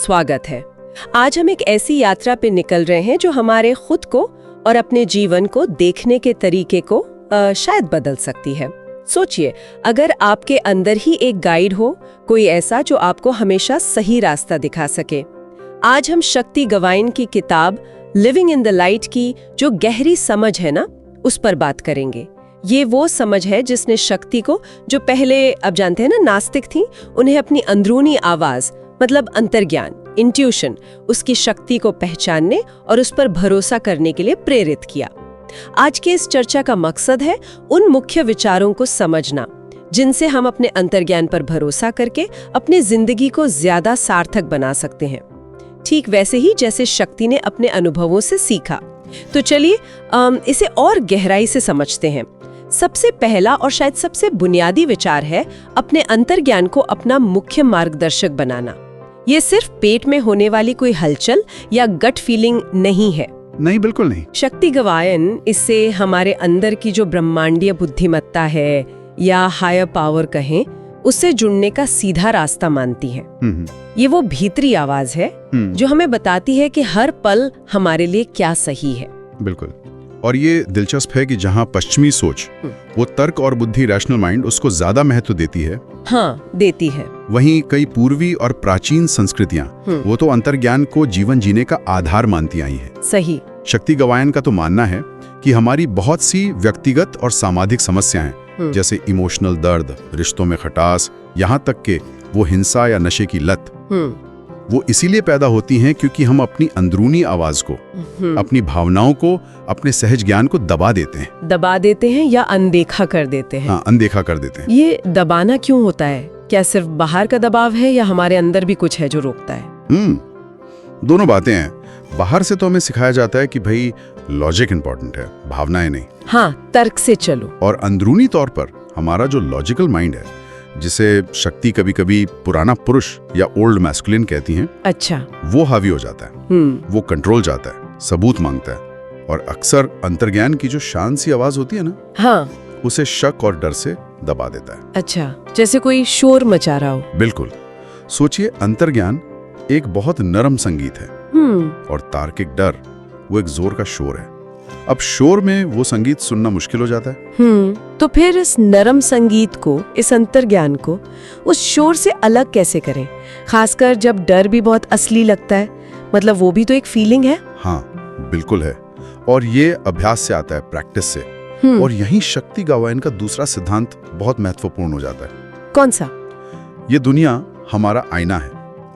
स्वागत है। आज हम एक ऐसी यात्रा पे निकल रहे हैं जो हमारे खुद को और अपने जीवन को देखने के तरीके को शायद बदल सकती है। सोचिए, अगर आपके अंदर ही एक गाइड हो, कोई ऐसा जो आपको हमेशा सही रास्ता दिखा सके। आज हम शक्ति गवाइन की किताब लिविंग इन द लाइट की जो गहरी समझ है ना, उस पर बात करेंगे। ये वो समझ है जिसने शक्ति को, जो पहले अब जानते हैं ना नास्तिक थी, उन्हें अपनी अंदरूनी आवाज मतलब अंतर्ज्ञान, इंट्यूशन, उसकी शक्ति को पहचानने और उस पर भरोसा करने के लिए प्रेरित किया। आज के इस चर्चा का मकसद है उन मुख्य विचारों को समझना जिनसे हम अपने अंतर्ज्ञान पर भरोसा करके अपनी जिंदगी को ज्यादा सार्थक बना सकते हैं, ठीक वैसे ही जैसे शक्ति ने अपने अनुभवों से सीखा। तो चलिए इसे और गहराई से समझते हैं। सबसे पहला और शायद सबसे बुनियादी विचार है अपने अंतर्ज्ञान को अपना मुख्य मार्गदर्शक बनाना। ये सिर्फ पेट में होने वाली कोई हलचल या गट फीलिंग नहीं है। नहीं, बिल्कुल नहीं। शक्ति गवायन इससे हमारे अंदर की जो ब्रह्मांडीय बुद्धिमत्ता है या हायर पावर कहें, उससे जुड़ने का सीधा रास्ता मानती है। ये वो भीतरी आवाज है जो हमें बताती है कि हर पल हमारे लिए क्या सही है। बिल्कुल। और ये दिलचस्प है कि जहाँ पश्चिमी सोच, वो तर्क और बुद्धि, रैशनल माइंड, उसको ज्यादा महत्व देती है। हाँ, देती है। वहीं कई पूर्वी और प्राचीन संस्कृतियां वो तो अंतर्ज्ञान को जीवन जीने का आधार मानती आई हैं। सही। शक्ति गवायन का तो मानना है कि हमारी बहुत सी व्यक्तिगत और सामाजिक समस्याएं, जैसे इमोशनल दर्द, रिश्तों में खटास, यहाँ तक के वो हिंसा या नशे की लत, वो इसीलिए पैदा होती हैं क्योंकि हम अपनी अंदरूनी आवाज को, अपनी भावनाओं को, अपने सहज ज्ञान को दबा देते हैं या अनदेखा कर देते हैं। हाँ, अनदेखा कर देते हैं। ये दबाना क्यों होता है? क्या सिर्फ बाहर का दबाव है या हमारे अंदर भी कुछ है जो रोकता है? दोनों बातें हैं। बाहर से तो हमें सिखाया जाता है कि भाई लॉजिक इंपॉर्टेंट है, भावनाएं नहीं। हाँ, तर्क से चलो। और अंदरूनी तौर पर हमारा जो लॉजिकल माइंड है, जिसे शक्ति कभी कभी पुराना पुरुष या ओल्ड मैस्कुलिन कहती हैं, अच्छा, वो हावी हो जाता है। वो कंट्रोल जाता है, सबूत मांगता है, और अक्सर अंतर्ज्ञान की जो शांत सी आवाज होती है ना, हाँ, उसे शक और डर से दबा देता है। अच्छा, जैसे कोई शोर मचा रहा हो। बिल्कुल। सोचिए, अंतर्ज्ञान एक बहुत नरम संगीत है और तार्किक डर वो एक जोर का शोर है। अब शोर में वो संगीत सुनना मुश्किल हो जाता है। तो फिर इस नरम संगीत को, इस अंतर्ज्ञान को उस शोर से अलग कैसे करें, खासकर जब डर भी बहुत असली लगता है? मतलब वो भी तो एक फीलिंग है। हाँ, बिल्कुल है। और ये अभ्यास से आता है, प्रैक्टिस से। और यही शक्ति गवायन का दूसरा सिद्धांत बहुत महत्वपूर्ण हो जाता है। कौन सा? ये दुनिया हमारा आईना है।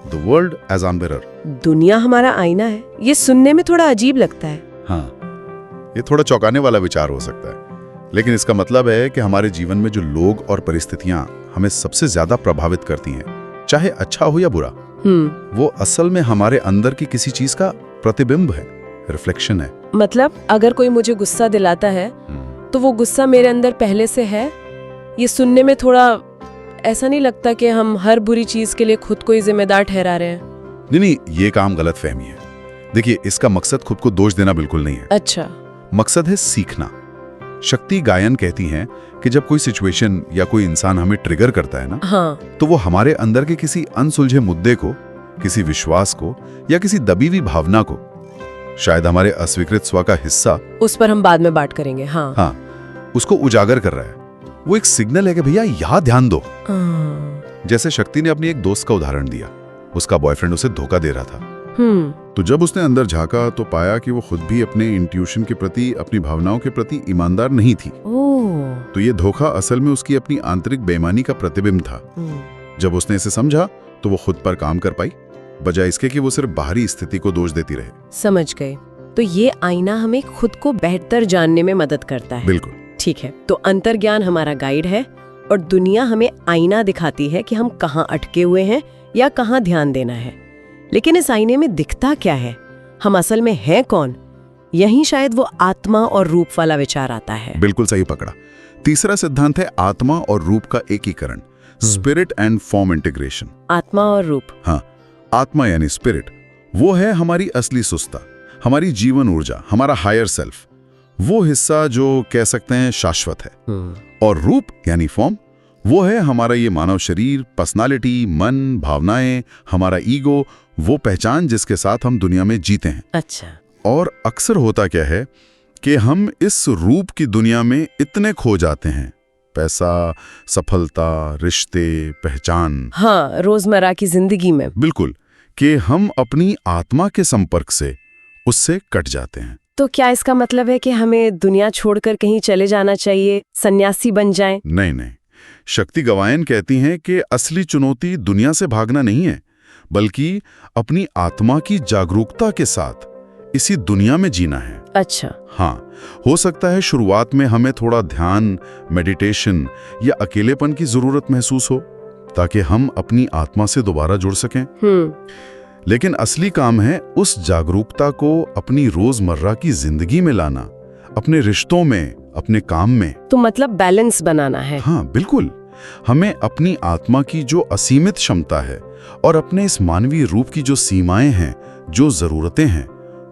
The world as a mirror. दुनिया हमारा आईना है, ये सुनने में थोड़ा अजीब लगता है। हाँ, ये थोड़ा चौंकाने वाला विचार हो सकता है, लेकिन इसका मतलब है कि हमारे जीवन में जो लोग और परिस्थितियां हमें सबसे ज्यादा प्रभावित करती हैं, चाहे अच्छा हो या बुरा, वो असल में हमारे अंदर की किसी चीज का प्रतिबिंब है, रिफ्लेक्शन है। मतलब अगर कोई मुझे गुस्सा दिलाता है तो वो गुस्सा मेरे अंदर पहले से है। ये सुनने में थोड़ा ऐसा नहीं लगता कि हम हर बुरी चीज के लिए खुद को ही जिम्मेदार ठहरा रहे हैं? नहीं, ये काम गलत फहमी है। देखिए, इसका मकसद खुद को दोष देना बिल्कुल नहीं है। अच्छा। मकसद है सीखना। शक्ति गायन कहती हैं कि जब कोई सिचुएशन या कोई इंसान हमें ट्रिगर करता है ना, हाँ, तो वो हमारे अंदर के किसी अनसुलझे मुद्दे को, किसी विश्वास को या किसी दबी हुई भावना को, शायद हमारे अस्वीकृत स्व का हिस्सा, उस पर हम बाद में बात करेंगे। हाँ, उसको उजागर कर रहा है। वो एक सिग्नल है कि भैया यहाँ ध्यान दो। जैसे शक्ति ने अपनी एक दोस्त का उदाहरण दिया। उसका बॉयफ्रेंड उसे धोखा दे रहा था। तो जब उसने अंदर झांका तो पाया कि वो खुद भी अपने इंट्यूशन के प्रति, अपनी भावनाओं के प्रति ईमानदार नहीं थी। तो ये धोखा असल में उसकी अपनी आंतरिक बेईमानी का प्रतिबिंब था। जब उसने इसे समझा तो वो खुद पर काम कर पाई, बजाय इसके कि वो सिर्फ बाहरी स्थिति को दोष देती रहे। समझ गए। तो ये आईना हमें खुद को बेहतर जानने में मदद करता है। बिल्कुल। ठीक है, तो अंतर्ज्ञान हमारा गाइड है और दुनिया हमें आईना दिखाती है कि हम कहाँ अटके हुए हैं या कहाँ ध्यान देना है। लेकिन इस आईने में दिखता क्या है? हम असल में हैं कौन? यही शायद वो आत्मा और रूप वाला विचार आता है। बिल्कुल सही पकड़ा। तीसरा सिद्धांत है आत्मा और रूप का एकीकरण, स्पिरिट एंड फॉर्म इंटीग्रेशन। आत्मा और रूप। हाँ, आत्मा यानी स्पिरिट, वो है हमारी असली सुस्ता, हमारी जीवन ऊर्जा, हमारा हायर सेल्फ, वो हिस्सा जो कह सकते हैं शाश्वत है। और रूप यानी फॉर्म, वो है हमारा ये मानव शरीर, पर्सनालिटी, मन, भावनाएं, हमारा ईगो, वो पहचान जिसके साथ हम दुनिया में जीते हैं। अच्छा। और अक्सर होता क्या है कि हम इस रूप की दुनिया में इतने खो जाते हैं, पैसा, सफलता, रिश्ते, पहचान, हाँ, रोजमर्रा की जिंदगी में। बिल्कुल, कि हम अपनी आत्मा के संपर्क से उससे कट जाते हैं। तो क्या इसका मतलब है कि हमें दुनिया छोड़कर कहीं चले जाना चाहिए, सन्यासी बन जाएं? नहीं नहीं, शक्ति गवायन कहती हैं कि असली चुनौती दुनिया से भागना नहीं है, बल्कि अपनी आत्मा की जागरूकता के साथ इसी दुनिया में जीना है। अच्छा। हाँ, हो सकता है शुरुआत में हमें थोड़ा ध्यान, मेडिटेशन या अकेलेपन की जरूरत महसूस हो, ताकि हम अपनी आत्मा से दोबारा जुड़ सकें। लेकिन असली काम है उस जागरूकता को अपनी रोजमर्रा की जिंदगी में लाना, अपने रिश्तों में, अपने काम में। तो मतलब बैलेंस बनाना है। हाँ बिल्कुल, हमें अपनी आत्मा की जो असीमित क्षमता है और अपने इस मानवीय रूप की जो सीमाएं हैं, जो जरूरतें हैं,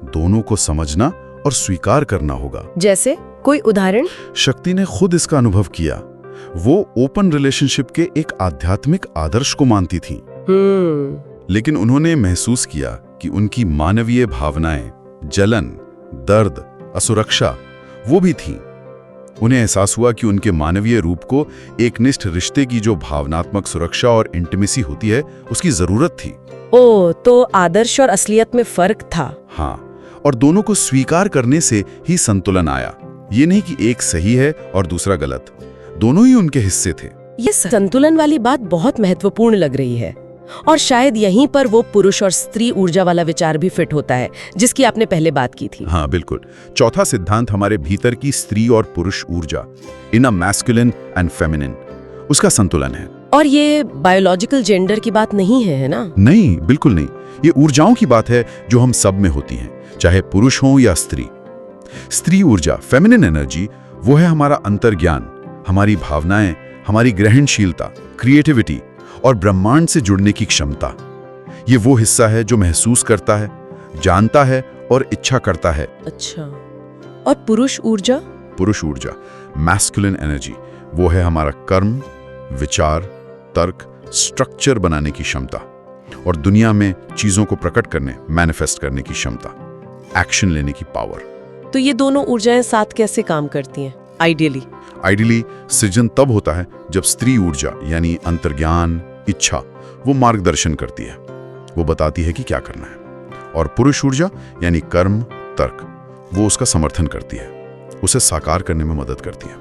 दोनों को समझना और स्वीकार करना होगा। जैसे कोई उदाहरण? शक्ति ने खुद इसका अनुभव किया। वो ओपन रिलेशनशिप के एक आध्यात्मिक आदर्श को मानती थी, लेकिन उन्होंने महसूस किया कि उनकी मानवीय भावनाएं, जलन, दर्द, असुरक्षा वो भी थीं। उन्हें एहसास हुआ कि उनके मानवीय रूप को एक निष्ठ रिश्ते की जो भावनात्मक सुरक्षा और इंटीमेसी होती है, उसकी जरूरत थी। ओह, तो आदर्श और असलियत में फर्क था। हाँ, और दोनों को स्वीकार करने से ही संतुलन आया। ये नहीं कि एक सही है और दूसरा गलत, दोनों ही उनके हिस्से थे। ये संतुलन वाली बात बहुत महत्वपूर्ण लग रही है, और शायद यहीं पर वो पुरुष और स्त्री ऊर्जा वाला विचार भी फिट होता है, जिसकी आपने पहले बात की थी। हाँ बिल्कुल, चौथा सिद्धांत हमारे भीतर की स्त्री और पुरुष ऊर्जा, इनर मैस्कुलिन एंड फेमिनिन, उसका संतुलन है। और ये बायोलॉजिकल जेंडर की बात नहीं है ना? नहीं, बिल्कुल नहीं। ये ऊर्जाओं की बात है जो हम सब में होती हैं, चाहे पुरुष हो या स्त्री। स्त्री ऊर्जा, फेमिनिन एनर्जी, वो है हमारा अंतर्ज्ञान, हमारी भावनाएं, हमारी ग्रहणशीलता, क्रिएटिविटी और ब्रह्मांड से जुड़ने की क्षमता। ये वो हिस्सा है जो महसूस करता है, जानता है और इच्छा करता है। अच्छा। और पुरुष ऊर्जा? पुरुष ऊर्जा, मैस्कुलिन एनर्जी, वो है हमारा कर्म, विचार, तर्क, स्ट्रक्चर बनाने की क्षमता और दुनिया में चीजों को प्रकट करने, मैनिफेस्ट करने की क्षमता, एक्शन लेने की पावर। तो ये दोनों ऊर्जाएं साथ कैसे काम करती हैं आइडियली? सृजन तब होता है जब स्त्री ऊर्जा यानी अंतर्ज्ञान, इच्छा, वो मार्गदर्शन करती है, वो बताती है कि क्या करना है, और पुरुष ऊर्जा यानी कर्म, तर्क, वो उसका समर्थन करती है, उसे साकार करने में मदद करती है,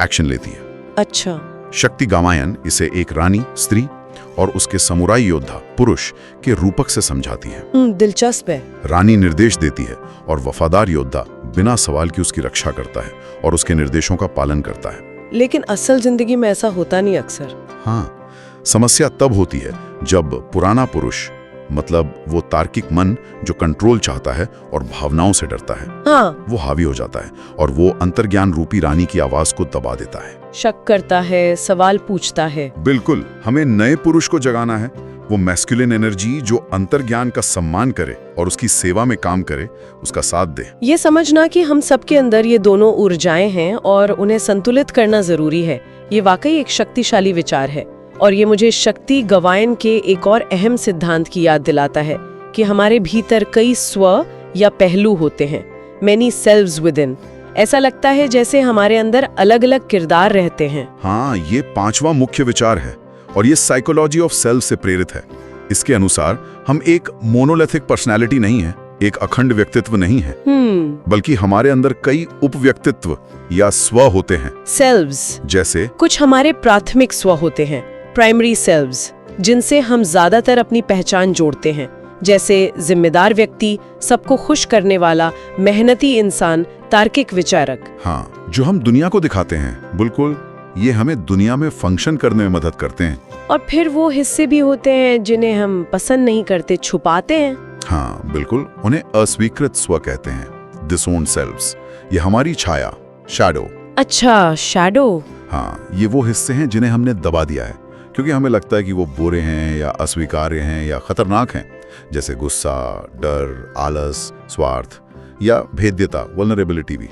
एक्शन लेती है। अच्छा। शक्ति गामायन इसे एक रानी, स्त्री, और उसके समुराई योद्धा, पुरुष, के रूपक से समझाती है। दिलचस्प है। रानी निर्देश देती है और वफादार योद्धा बिना सवाल की उसकी रक्षा करता है और उसके निर्देशों का पालन करता है। लेकिन असल जिंदगी में ऐसा होता नहीं अक्सर। हाँ, समस्या तब होती है जब पुराना पुरुष, मतलब वो तार्किक मन जो कंट्रोल चाहता है और भावनाओं से डरता है, हाँ, वो हावी हो जाता है और वो अंतर्ज्ञान रूपी रानी की आवाज को दबा देता है, शक करता है, सवाल पूछता है। बिल्कुल, हमें नए पुरुष को जगाना है, वो मैस्कुलिन एनर्जी जो अंतर्ज्ञान का सम्मान करे और उसकी सेवा में काम करे, उसका साथ दे। ये समझना कि हम सबके अंदर ये दोनों ऊर्जाएं हैं और उन्हें संतुलित करना जरूरी है, ये वाकई एक शक्तिशाली विचार है। और ये मुझे शक्ति गवायन के एक और अहम सिद्धांत की याद दिलाता है कि हमारे भीतर कई स्व या पहलू होते हैं, मेनी सेल्व्स विद इन। ऐसा लगता है जैसे हमारे अंदर अलग अलग किरदार रहते हैं। हाँ, ये पांचवा मुख्य विचार है और ये साइकोलॉजी ऑफ सेल्फ से प्रेरित है। इसके अनुसार हम एक मोनोलिथिक पर्सनैलिटी नहीं है, एक अखंड व्यक्तित्व नहीं है, बल्कि हमारे अंदर कई उपव्यक्तित्व या स्व होते हैं। सेल्व्स, जैसे कुछ हमारे प्राथमिक स्व होते हैं, प्राइमरी सेल्व्स, जिनसे हम ज्यादातर अपनी पहचान जोड़ते हैं, जैसे जिम्मेदार व्यक्ति, सबको खुश करने वाला, मेहनती इंसान, तार्किक विचारक। हाँ, जो हम दुनिया को दिखाते हैं, बिल्कुल, ये हमें दुनिया में फंक्शन करने में मदद करते हैं। और फिर वो हिस्से भी होते हैं जिन्हें हम पसंद नहीं करते, छुपाते हैं। हाँ बिल्कुल, उन्हें अस्वीकृत स्व कहते हैं, डिसोन्ड सेल्व्स। ये हमारी छाया, शैडो। अच्छा, शैडो। हाँ, ये वो हिस्से हैं जिन्हें हमने दबा दिया है क्योंकि हमें लगता है कि वो बुरे हैं या अस्वीकार्य हैं या खतरनाक हैं, जैसे गुस्सा, डर, आलस, स्वार्थ या भेद्यता, वल्नरेबिलिटी भी।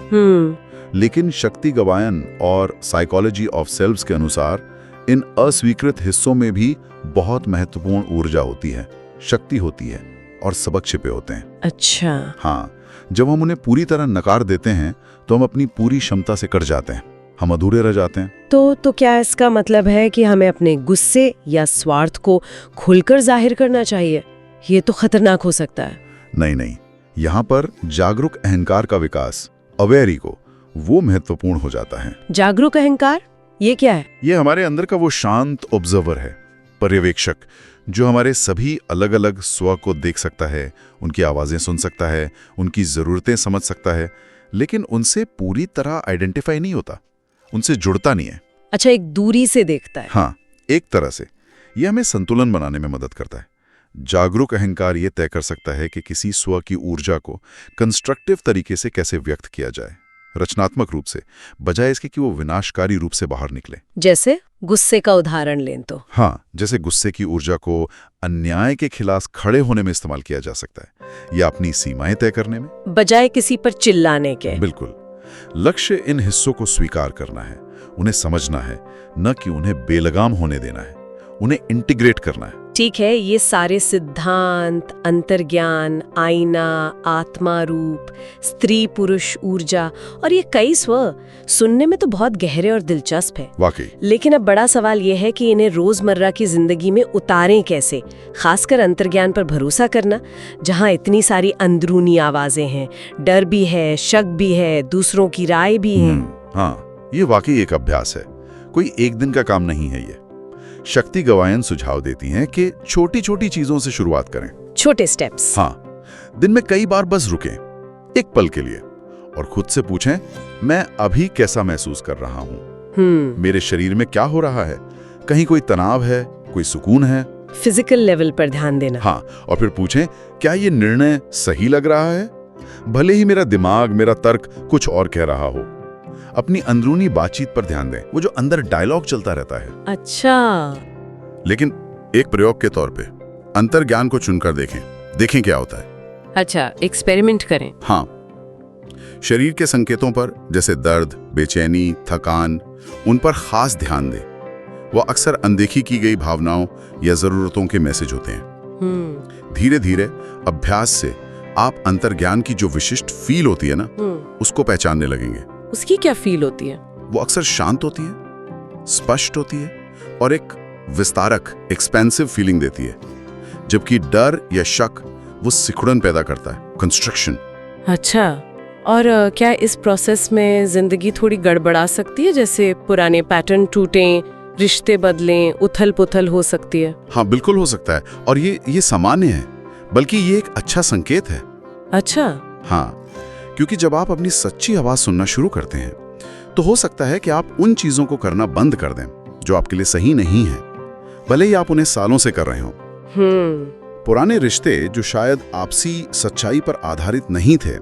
लेकिन शक्ति गवायन और साइकोलॉजी ऑफ सेल्व्स के अनुसार इन अस्वीकृत हिस्सों में भी बहुत महत्वपूर्ण ऊर्जा होती है, शक्ति होती है। और सबक छिपे होते हैं। अच्छा। हाँ, जब हम उन्हें पूरी तरह नकार देते हैं तो हम अपनी पूरी क्षमता से कट जाते हैं, हम अधूरे रह जाते हैं। तो क्या इसका मतलब है कि हमें अपने गुस्से या स्वार्थ को खुलकर जाहिर करना चाहिए? ये तो खतरनाक हो सकता है। नहीं, यहाँ पर जागरूक अहंकार का विकास, अवेयर ईगो, वो महत्वपूर्ण हो जाता है। जागरूक अहंकार, ये क्या है? ये हमारे अंदर का वो शांत ऑब्जर्वर है, पर्यवेक्षक, जो हमारे सभी अलग अलग स्व को देख सकता है, उनकी आवाजें सुन सकता है, उनकी जरूरतें समझ सकता है, लेकिन उनसे पूरी तरह आइडेंटिफाई नहीं होता, उनसे जुड़ता नहीं है। अच्छा, एक दूरी से देखता है। हाँ, एक तरह से। ये हमें संतुलन बनाने में मदद करता है। जागरूक अहंकार ये तय कर सकता है कि किसी स्व की ऊर्जा को कंस्ट्रक्टिव तरीके से कैसे व्यक्त किया जाए, रचनात्मक रूप से, बजाय इसके कि वो विनाशकारी रूप से बाहर निकले। जैसे गुस्से का उदाहरण लें तो? हाँ, जैसे गुस्से की ऊर्जा को अन्याय के खिलाफ खड़े होने में इस्तेमाल किया जा सकता है, या अपनी सीमाएं तय करने में, बजाय किसी पर चिल्लाने के। बिल्कुल। लक्ष्य इन हिस्सों को स्वीकार करना है, उन्हें समझना है, न कि उन्हें बेलगाम होने देना है, उन्हें इंटीग्रेट करना है। ठीक है, ये सारे सिद्धांत, अंतर्ज्ञान, आईना, आत्मा रूप, स्त्री पुरुष ऊर्जा और ये कई स्व सुनने में तो बहुत गहरे और दिलचस्प है वाकई। लेकिन अब बड़ा सवाल ये है कि इन्हें रोजमर्रा की जिंदगी में उतारें कैसे, खासकर अंतर्ज्ञान पर भरोसा करना, जहाँ इतनी सारी अंदरूनी आवाजें हैं, डर भी है, शक भी है, दूसरों की राय भी है। हाँ, ये वाकई एक अभ्यास है, कोई एक दिन का काम नहीं है। ये शक्ति गवायन सुझाव देती हैं कि छोटी छोटी चीजों से शुरुआत करें, छोटे स्टेप्स। हाँ, दिन में कई बार बस रुकें, एक पल के लिए, और खुद से पूछें, मैं अभी कैसा महसूस कर रहा हूँ, मेरे शरीर में क्या हो रहा है, कहीं कोई तनाव है, कोई सुकून है। फिजिकल लेवल पर ध्यान देना। हाँ, और फिर पूछें, क्या ये निर्णय सही लग रहा है, भले ही मेरा दिमाग, मेरा तर्क कुछ और कह रहा हो। अपनी अंदरूनी बातचीत पर ध्यान दें, वो जो अंदर डायलॉग चलता रहता है। अच्छा। लेकिन एक प्रयोग के तौर पे अंतर्ज्ञान को चुनकर देखें क्या होता है। अच्छा, एक्सपेरिमेंट करें। हाँ, शरीर के संकेतों पर, जैसे दर्द, बेचैनी, थकान, उन पर खास ध्यान दें। वो अक्सर अनदेखी की गई भावनाओं या जरूरतों के मैसेज होते हैं। धीरे धीरे अभ्यास से आप अंतर्ज्ञान की जो विशिष्ट फील होती है ना, उसको पहचानने लगेंगे। उसकी क्या फील होती है? वो अक्सर शांत होती है, स्पष्ट होती है और एक विस्तारक, एक्सपेंसिव फीलिंग देती है, जबकि डर या शक वो सिकुड़न पैदा करता है, कंस्ट्रक्शन। अच्छा, और क्या इस प्रोसेस में जिंदगी थोड़ी गड़बड़ा सकती है, जैसे पुराने पैटर्न टूटें, रिश्ते बदलें, उथल पुथल हो सकती है? हाँ, बिल्कुल हो सकता है, और ये सामान्य है, बल्कि ये एक अच्छा संकेत है। अच्छा। हाँ, क्योंकि जब आप अपनी सच्ची आवाज सुनना शुरू करते हैं तो हो सकता है कि आप उन चीजों को करना बंद कर दें जो आपके लिए सही नहीं है, भले ही आप उन्हें सालों से कर रहे हो। पुराने रिश्ते जो शायद आपसी सच्चाई पर आधारित नहीं थे,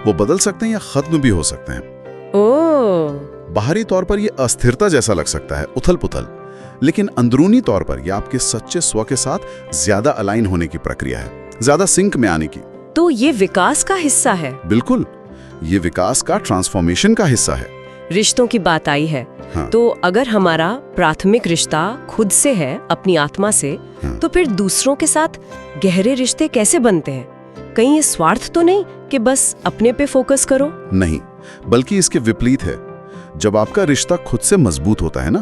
वो बदल सकते हैं या खत्म भी हो सकते हैं। बाहरी तौर पर यह अस्थिरता जैसा लग सकता है, उथल पुथल, लेकिन अंदरूनी तौर पर यह आपके सच्चे स्व के साथ ज्यादा अलाइन होने की प्रक्रिया है, ज्यादा सिंक में आने की। तो ये विकास का हिस्सा है? बिल्कुल, ये विकास का, ट्रांसफॉर्मेशन का हिस्सा है। रिश्तों की बात आई है। हाँ। तो अगर हमारा प्राथमिक रिश्ता खुद से है, अपनी आत्मा से, हाँ। तो फिर दूसरों के साथ गहरे रिश्ते कैसे बनते हैं? कहीं ये स्वार्थ तो नहीं कि बस अपने पे फोकस करो? नहीं, बल्कि इसके विपरीत है। जब आपका रिश्ता खुद से मजबूत होता है ना,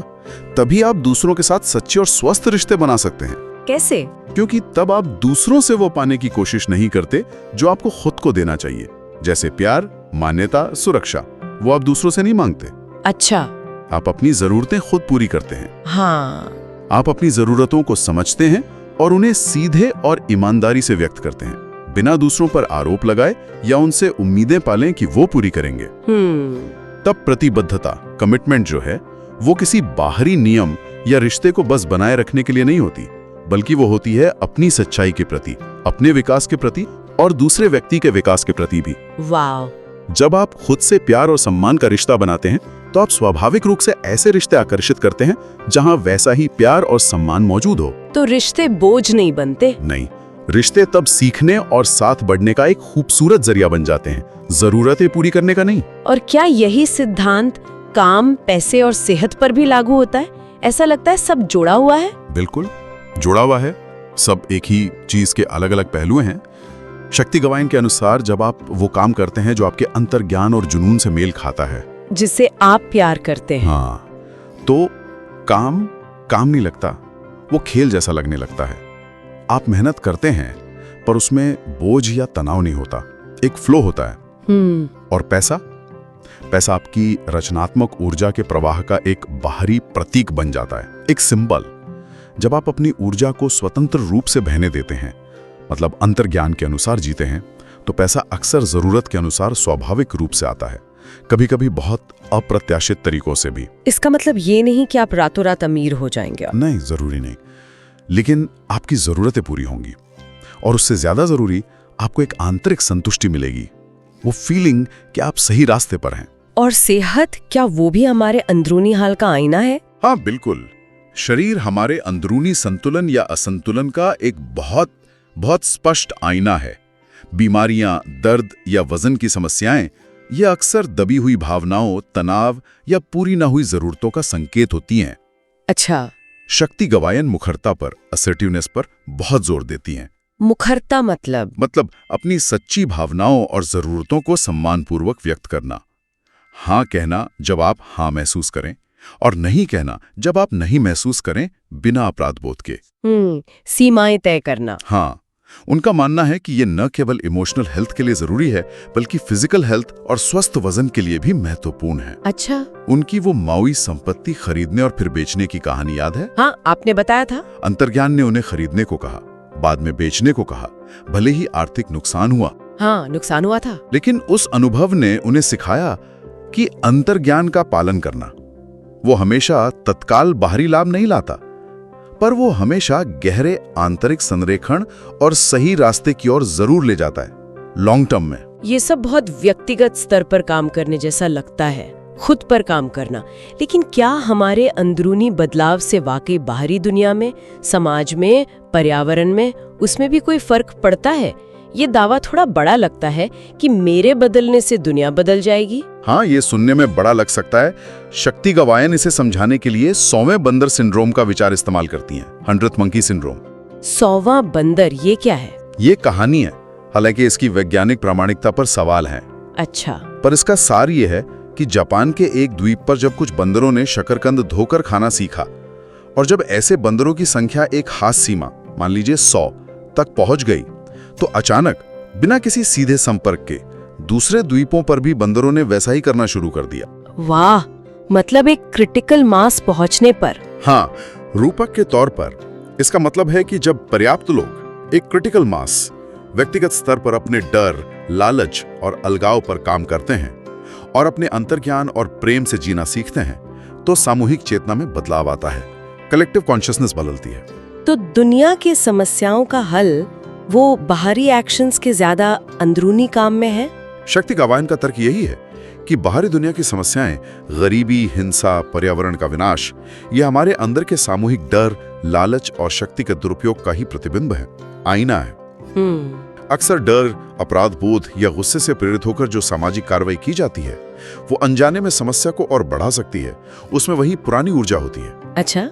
तभी आप दूसरों के साथ सच्चे और स्वस्थ रिश्ते बना सकते हैं। कैसे? क्योंकि तब आप दूसरों से वो पाने की कोशिश नहीं करते जो आपको खुद को देना चाहिए, जैसे प्यार, मान्यता, सुरक्षा। वो आप दूसरों से नहीं मांगते। अच्छा। आप अपनी जरूरतें खुद पूरी करते हैं। हाँ। आप अपनी जरूरतों को समझते हैं और उन्हें सीधे और ईमानदारी से व्यक्त करते हैं, बिना दूसरों पर आरोप लगाए या उनसे उम्मीदें पालें कि वो पूरी करेंगे। तब प्रतिबद्धता, कमिटमेंट जो है, वो किसी बाहरी नियम या रिश्ते को बस बनाए रखने के लिए नहीं होती, बल्कि वो होती है अपनी सच्चाई के प्रति, अपने विकास के प्रति और दूसरे व्यक्ति के विकास के प्रति भी। वाव। जब आप खुद से प्यार और सम्मान का रिश्ता बनाते हैं तो आप स्वाभाविक रूप से ऐसे रिश्ते आकर्षित करते हैं जहां वैसा ही प्यार और सम्मान मौजूद हो। तो रिश्ते बोझ नहीं बनते? नहीं, रिश्ते तब सीखने और साथ बढ़ने का एक खूबसूरत जरिया बन जाते हैं, जरूरतें पूरी करने का नहीं। और क्या यही सिद्धांत काम, पैसे और सेहत पर भी लागू होता है? ऐसा लगता है सब जुड़ा हुआ है। बिल्कुल जुड़ा हुआ है, सब एक ही चीज के अलग अलग पहलू हैं, शक्ति गवायन के अनुसार जब आप वो काम करते हैं जो आपके अंतर्ज्ञान और जुनून से मेल खाता है, जिससे आप प्यार करते हैं, हाँ, तो काम नहीं लगता, वो खेल जैसा लगने लगता है। आप मेहनत करते हैं पर उसमें बोझ या तनाव नहीं होता, एक फ्लो होता है। और पैसा आपकी रचनात्मक ऊर्जा के प्रवाह का एक बाहरी प्रतीक बन जाता है, एक सिंबल। जब आप अपनी ऊर्जा को स्वतंत्र रूप से बहने देते हैं, मतलब अंतर्ज्ञान के अनुसार जीते हैं, तो पैसा अक्सर जरूरत के अनुसार स्वाभाविक रूप से आता है, कभी-कभी बहुत अप्रत्याशित तरीकों से भी। इसका मतलब ये नहीं कि आप रातों रात अमीर हो जाएंगे। नहीं, जरूरी नहीं, लेकिन आपकी जरूरतें पूरी होंगी। और उससे ज्यादा जरूरी, आपको एक आंतरिक संतुष्टि मिलेगी, वो फीलिंग कि आप सही रास्ते पर हैं। और सेहत, क्या वो भी हमारे अंदरूनी हाल का आईना है? हाँ, बिल्कुल। शरीर हमारे अंदरूनी संतुलन या असंतुलन का एक बहुत बहुत स्पष्ट आईना है। बीमारियां, दर्द या वजन की समस्याएं ये अक्सर दबी हुई भावनाओं, तनाव या पूरी न हुई जरूरतों का संकेत होती हैं। अच्छा, शक्ति गवायन मुखरता पर, असर्टिवनेस पर बहुत जोर देती हैं। मुखरता मतलब अपनी सच्ची भावनाओं और जरूरतों को सम्मानपूर्वक व्यक्त करना। हाँ कहना जब आप हाँ महसूस करें, और नहीं कहना जब आप नहीं महसूस करें, बिना अपराध बोध के। सीमाएं तय करना। हाँ, उनका मानना है कि ये न केवल इमोशनल हेल्थ के लिए जरूरी है, बल्कि फिजिकल हेल्थ और स्वस्थ वजन के लिए भी महत्वपूर्ण है। अच्छा, उनकी वो माउई संपत्ति खरीदने और फिर बेचने की कहानी याद है? हाँ, आपने बताया था। अंतर्ज्ञान ने उन्हें खरीदने को कहा, बाद में बेचने को कहा। भले ही आर्थिक नुकसान हुआ, हाँ, नुकसान हुआ था, लेकिन उस अनुभव ने उन्हें सिखाया कि अंतर्ज्ञान का पालन करना वो हमेशा तत्काल बाहरी लाभ नहीं लाता, पर वो हमेशा गहरे आंतरिक संरेखण और सही रास्ते की ओर जरूर ले जाता है, लॉन्ग टर्म में। ये सब बहुत व्यक्तिगत स्तर पर काम करने जैसा लगता है, खुद पर काम करना। लेकिन क्या हमारे अंदरूनी बदलाव से वाकई बाहरी दुनिया में, समाज में, पर्यावरण में, उसमें भी कोई फर्क पड़ता है? ये दावा थोड़ा बड़ा लगता है कि मेरे बदलने से दुनिया बदल जाएगी। हाँ, ये सुनने में बड़ा लग सकता है। शक्ति गवायन इसे समझाने के लिए 100वें बंदर सिंड्रोम का विचार इस्तेमाल करती हैं, 100th मंकी सिंड्रोम। 100वां बंदर, ये क्या है? ये कहानी है, हालांकि इसकी वैज्ञानिक प्रामाणिकता पर सवाल है। अच्छा, पर इसका सार ये है कि जापान के एक द्वीप पर जब कुछ बंदरों ने शकरकंद धोकर खाना सीखा, और जब ऐसे बंदरों की संख्या एक खास सीमा, मान लीजिए 100 तक पहुंच गई, तो अचानक बिना किसी सीधे संपर्क के दूसरे द्वीपों पर भी बंदरों ने वैसा ही करना शुरू कर दिया। वाह, मतलब एक क्रिटिकल मास पहुंचने पर। हाँ, रूपक के तौर पर इसका मतलब है कि जब पर्याप्त लोग एक क्रिटिकल मास व्यक्तिगत स्तर पर अपने डर, लालच और अलगाव पर काम करते हैं और अपने अंतर्ज्ञान और प्रेम से जीना सीखते हैं, तो सामूहिक चेतना में बदलाव आता है, कलेक्टिव कॉन्शियसनेस बदलती है। तो दुनिया की समस्याओं का हल वो बाहरी एक्शंस के ज्यादा अंदरूनी काम में है? शक्ति गवायन का तर्क यही है कि बाहरी दुनिया की समस्याएं, गरीबी, हिंसा, पर्यावरण का विनाश, ये हमारे अंदर के सामूहिक डर, लालच और शक्ति के दुरुपयोग का ही प्रतिबिंब है, आईना है। अक्सर डर, अपराध बोध या गुस्से से प्रेरित होकर जो सामाजिक कार्रवाई की जाती है, वो अनजाने में समस्या को और बढ़ा सकती है। उसमें वही पुरानी ऊर्जा होती है। अच्छा,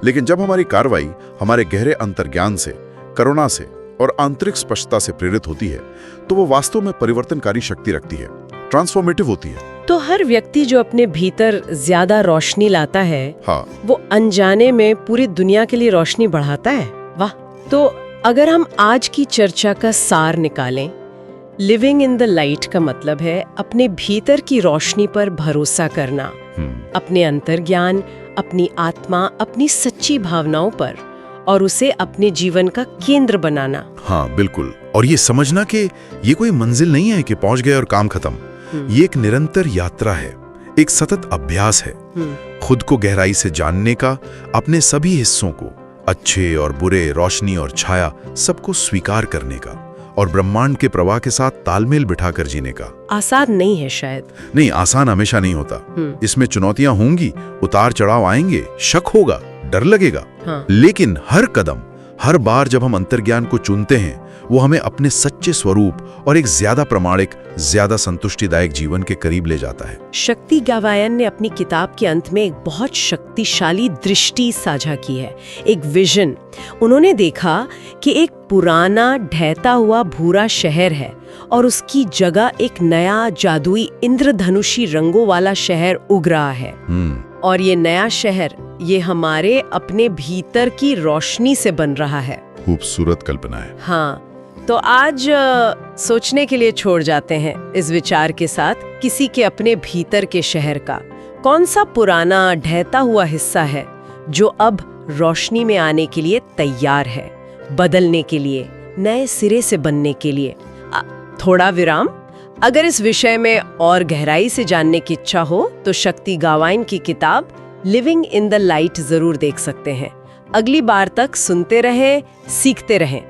लेकिन जब हमारी कार्रवाई हमारे गहरे अंतर्ज्ञान से, करुणा से और आंतरिक स्पष्टता से प्रेरित होती है, तो वो वास्तव में परिवर्तनकारी शक्ति रखती है, ट्रांसफॉर्मेटिव होती है। तो हर व्यक्ति जो अपने भीतर ज्यादा रोशनी लाता है, हाँ, वो अनजाने में पूरी दुनिया के लिए रोशनी बढ़ाता है। वाह। तो अगर हम आज की चर्चा का सार निकालें, लिविंग इन द लाइट का मतलब है अपने भीतर की रोशनी पर भरोसा करना, अपने अंतर्ज्ञान, अपनी आत्मा, अपनी सच्ची भावनाओं पर, और उसे अपने जीवन का केंद्र बनाना। हाँ, बिल्कुल। और ये समझना कि ये कोई मंजिल नहीं है कि पहुंच गए और काम खत्म। ये एक निरंतर यात्रा है, एक सतत अभ्यास है, खुद को गहराई से जानने का, अपने सभी हिस्सों को, अच्छे और बुरे, रोशनी और छाया, सबको स्वीकार करने का, और ब्रह्मांड के प्रवाह के साथ तालमेल बिठाकर जीने का। आसान नहीं है शायद। नहीं, आसान हमेशा नहीं होता। इसमें चुनौतियां होंगी, उतार चढ़ाव आएंगे, शक होगा, डर लगेगा। हाँ। लेकिन हर कदम, हर बार जब हम अंतर्ज्ञान को चुनते हैं वो हमें अपने सच्चे स्वरूप और एक ज्यादा प्रामाणिक, ज्यादा संतुष्टिदायक जीवन के करीब ले जाता है। शक्ति गावायन ने अपनी किताब के अंत में एक बहुत शक्तिशाली दृष्टि साझा की है, एक विजन। उन्होंने देखा कि एक पुराना ढहता हुआ भूरा शहर है और उसकी जगह एक नया जादुई इंद्रधनुषी रंगों वाला शहर उग रहा है। और ये नया शहर ये हमारे अपने भीतर की रोशनी से बन रहा है। खूबसूरत कल्पना है। हाँ, तो आज सोचने के लिए छोड़ जाते हैं इस विचार के साथ, किसी के अपने भीतर के शहर का कौन सा पुराना ढहता हुआ हिस्सा है जो अब रोशनी में आने के लिए तैयार है, बदलने के लिए, नए सिरे से बनने के लिए। थोड़ा विराम। अगर इस विषय में और गहराई से जानने की इच्छा हो तो शक्ति गावाइन की किताब लिविंग इन द लाइट जरूर देख सकते हैं। अगली बार तक सुनते रहें, सीखते रहें